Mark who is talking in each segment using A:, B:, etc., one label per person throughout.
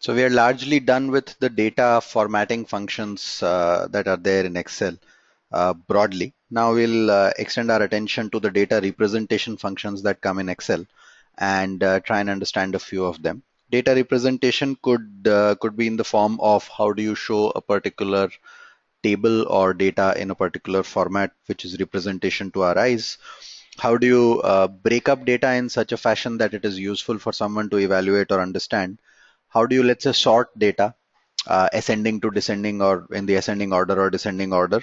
A: So we are largely done with the data formatting functions that are there in Excel broadly. Now we'll extend our attention to the data representation functions that come in Excel and try and understand a few of them. Data representation could be in the form of how do you show a particular table or data in a particular format, which is representation to our eyes. How do you break up data in such a fashion that it is useful for someone to evaluate or understand? How do you, let's say, sort data ascending to descending or in the ascending order or descending order?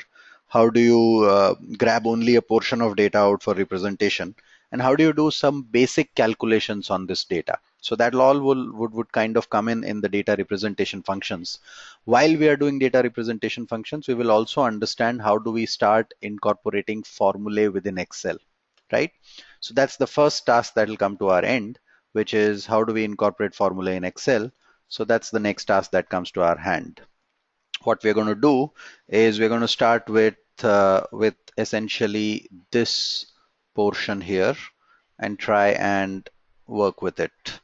A: How do you grab only a portion of data out for representation? And how do you do some basic calculations on this data? So that all would kind of come in the data representation functions. While we are doing data representation functions, we will also understand how do we start incorporating formulae within Excel, right? So that's the first task that will come to our end, which is how do we incorporate formulae in Excel. So that's the next task that comes to our hand. What we're going to do is we're going to start with essentially this portion here and try and work with it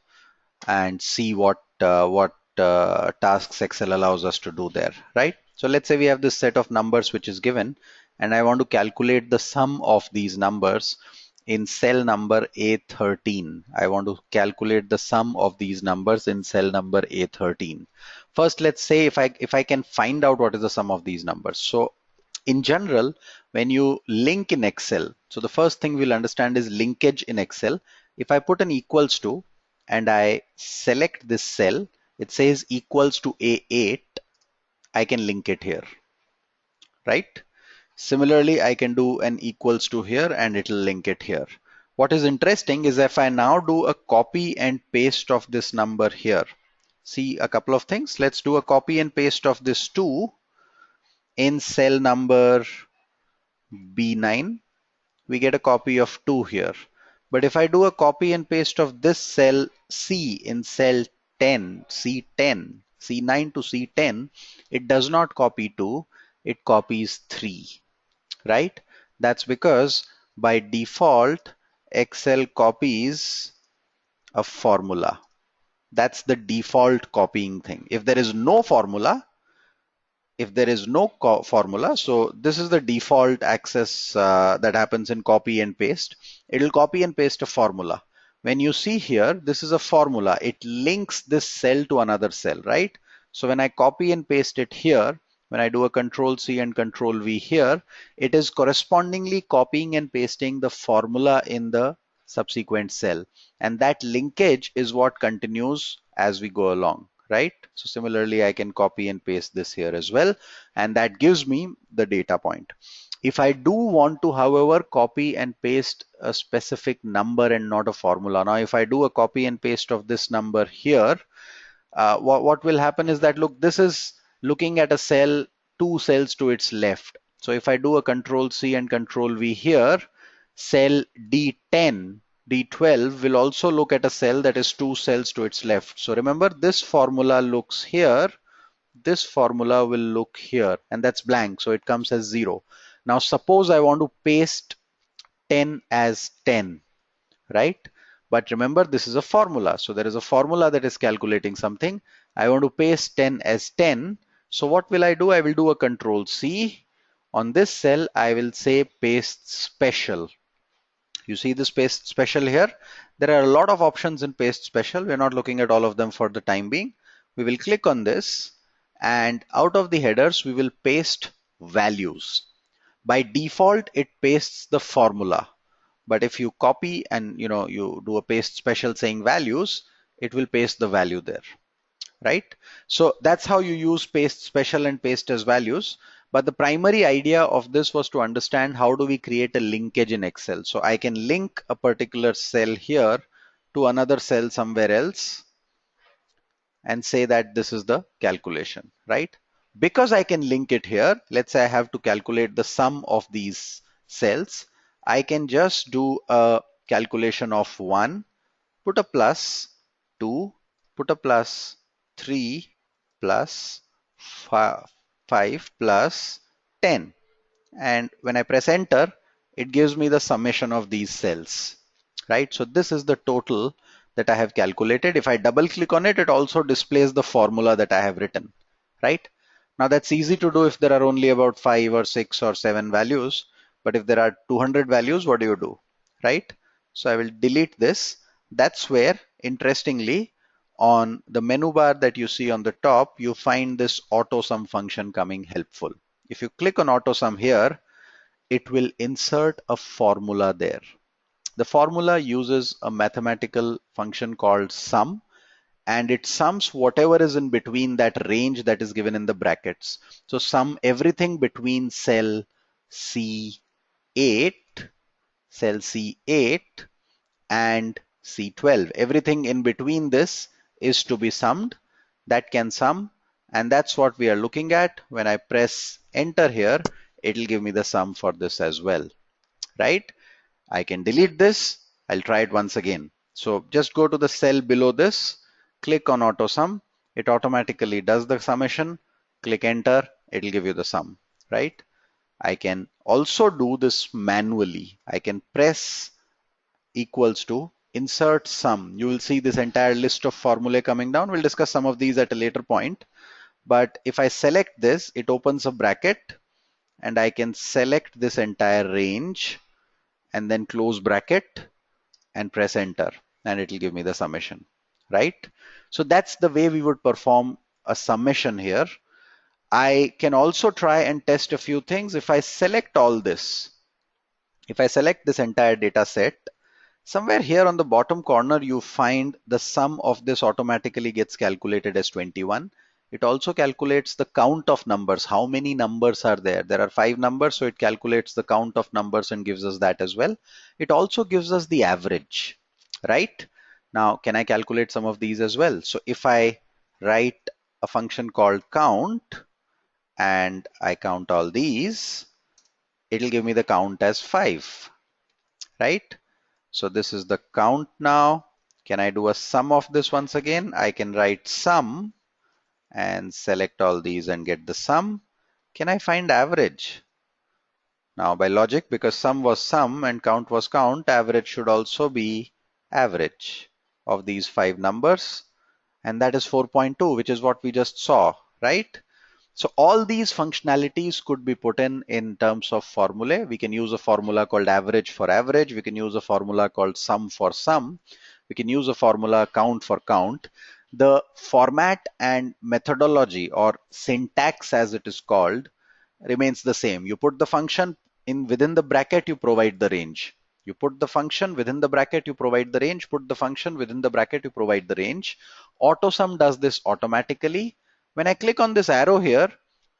A: and see what tasks Excel allows us to do there, right? So let's say we have this set of numbers which is given, and I want to calculate the sum of these numbers in cell number A13. I want to calculate the sum of these numbers in cell number A13. First, let's say if I can find out what is the sum of these numbers. So in general, when you link in Excel, so the first thing we'll understand is linkage in Excel. If I put an equals to and I select this cell, it says equals to A8, I can link it here, right? Similarly, I can do an equals to here and it'll link it here. What is interesting is if I now do a copy and paste of this number here, see a couple of things. Let's do a copy and paste of this 2 in cell number B9. We get a copy of 2 here. But if I do a copy and paste of this cell C in cell 10, C10, C9 to C10, it does not copy 2, it copies 3, right? That's because by default, Excel copies a formula. That's the default copying thing. If there is no formula, formula, so this is the default access that happens in copy and paste. It'll copy and paste a formula. When you see here, this is a formula. It links this cell to another cell, right? So when I copy and paste it here, when I do a control C and control V here, it is correspondingly copying and pasting the formula in the subsequent cell. And that linkage is what continues as we go along, right? So similarly, I can copy and paste this here as well, and that gives me the data point. If I do want to, however, copy and paste a specific number and not a formula, now if I do a copy and paste of this number here, what will happen is that, look, this is looking at a cell 2 cells to its left. So if I do a control C and control V here, cell D10, D12 will also look at a cell that is 2 cells to its left. So remember, this formula looks here, this formula will look here, and that's blank, so it comes as 0. Now suppose I want to paste 10 as 10, right? But remember, this is a formula. So there is a formula that is calculating something. I want to paste 10 as 10. So what will I do? I will do a control C. On this cell, I will say paste special. You see this paste special here? There are a lot of options in paste special. We're not looking at all of them for the time being. We will click on this, and out of the headers, we will paste values. By default, it pastes the formula. But if you copy and you do a paste special saying values, it will paste the value there, right? So that's how you use paste special and paste as values. But the primary idea of this was to understand how do we create a linkage in Excel. So I can link a particular cell here to another cell somewhere else and say that this is the calculation, right? Because I can link it here, let's say I have to calculate the sum of these cells, I can just do a calculation of 1, put a plus 2, put a plus 3, plus 5, plus 10. And when I press enter, it gives me the summation of these cells, right? So this is the total that I have calculated. If I double click on it, it also displays the formula that I have written, right? Now that's easy to do if there are only about 5 or 6 or 7 values, but if there are 200 values, what do, right? So I will delete this. That's where, interestingly, on the menu bar that you see on the top, you find this auto sum function coming helpful. If you click on auto sum here, it will insert a formula there. The formula uses a mathematical function called sum, and it sums whatever is in between that range that is given in the brackets. So sum everything between cell C8, cell C8 and C12. Everything in between this is to be summed. That can sum, and that's what we are looking at. When I press enter here, it'll give me the sum for this as well, right? I can delete this. I'll try it once again. So just go to the cell below this, click on auto sum. It automatically does the summation. Click enter. It'll give you the sum, right? I can also do this manually. I can press equals to insert sum. You will see this entire list of formulae coming down. We'll discuss some of these at a later point. But if I select this, it opens a bracket and I can select this entire range and then close bracket and press enter, and it will give me the summation, right? So that's the way we would perform a summation here. I can also try and test a few things. If I select all this, if I select this entire data set, somewhere here on the bottom corner, you find the sum of this automatically gets calculated as 21. It also calculates the count of numbers. How many numbers are there? There are 5 numbers, so it calculates the count of numbers and gives us that as well. It also gives us the average, right? Now, can I calculate some of these as well? So if I write a function called count and I count all these, it'll give me the count as 5, right? So this is the count now. Can I do a sum of this once again? I can write sum and select all these and get the sum. Can I find average? Now by logic, because sum was sum and count was count, average should also be average of these 5 numbers. And that is 4.2, which is what we just saw, right? So all these functionalities could be put in terms of formulae. We can use a formula called average for average. We can use a formula called sum for sum. We can use a formula count for count. The format and methodology, or syntax as it is called, remains the same. You put the function in within the bracket, you provide the range. You put the function within the bracket, you provide the range. Put the function within the bracket, you provide the range. AutoSum does this automatically. When I click on this arrow here,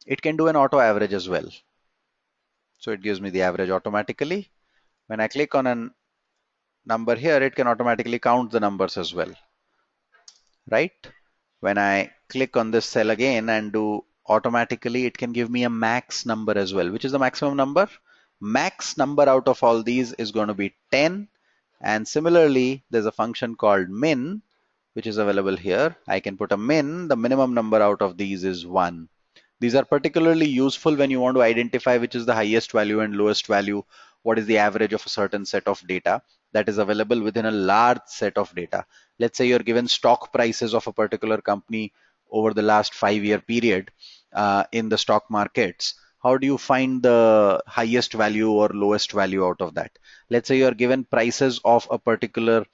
A: it can do an auto average as well. So it gives me the average automatically. When I click on a number here, it can automatically count the numbers as well, right? When I click on this cell again and do automatically, it can give me a max number as well. Which is the maximum number? Max number out of all these is going to be 10. And similarly, there's a function called min, which is available here. I can put a min. The minimum number out of these is 1. These are particularly useful when you want to identify which is the highest value and lowest value, what is the average of a certain set of data that is available within a large set of data. Let's say you're given stock prices of a particular company over the last 5-year period in the stock markets. How do you find the highest value or lowest value out of that? Let's say you're given prices of a particular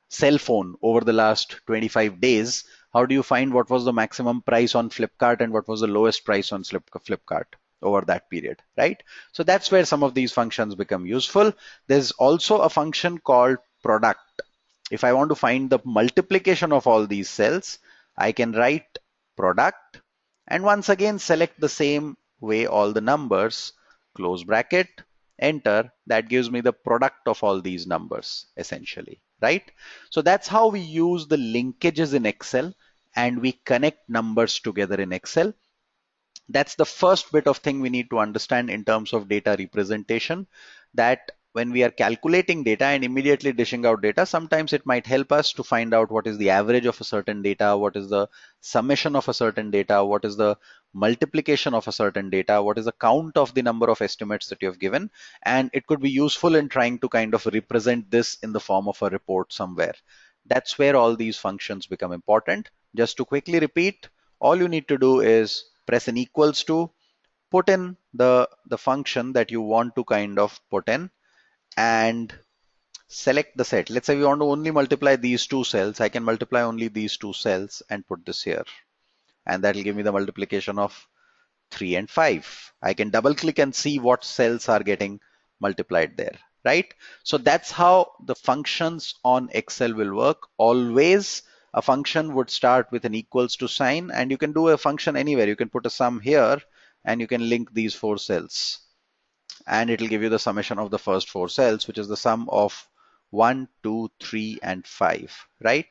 A: cell phone over the last 25 days. How do you find what was the maximum price on Flipkart and what was the lowest price on Flipkart over that period, right? So that's where some of these functions become useful. There's also a function called product. If I want to find the multiplication of all these cells, I can write product and once again select the same way all the numbers, close bracket, enter. That gives me the product of all these numbers essentially, right? So that's how we use the linkages in Excel and we connect numbers together in Excel. That's the first bit of thing we need to understand in terms of data representation, that when we are calculating data and immediately dishing out data, sometimes it might help us to find out what is the average of a certain data, what is the summation of a certain data, what is the multiplication of a certain data, what is the count of the number of estimates that you have given. And it could be useful in trying to kind of represent this in the form of a report somewhere. That's where all these functions become important. Just to quickly repeat, all you need to do is press an equals to, put in the function that you want to kind of put in, and select the set. Let's say we want to only multiply these two cells. I can multiply only these two cells and put this here. And that will give me the multiplication of 3 and 5. I can double click and see what cells are getting multiplied there, right? So that's how the functions on Excel will work. Always a function would start with an equals to sign, and you can do a function anywhere. You can put a sum here and you can link these four cells, and it will give you the summation of the first four cells, which is the sum of 1, 2, 3, and 5, right?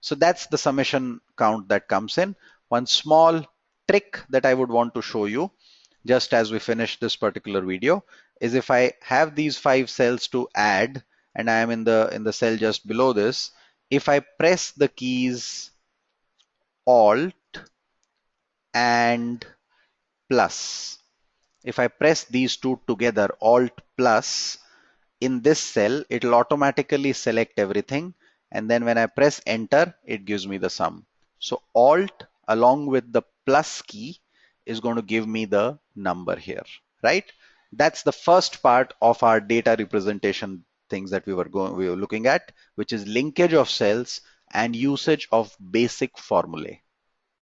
A: So that's the summation count that comes in. One small trick that I would want to show you just as we finish this particular video is, if I have these 5 cells to add and I am in the cell just below this, if I press the keys Alt and plus, if I press these two together, Alt plus, in this cell, it'll automatically select everything. And then when I press enter, it gives me the sum. So Alt along with the plus key is going to give me the number here, right? That's the first part of our data representation things that we were looking at, which is linkage of cells and usage of basic formulae.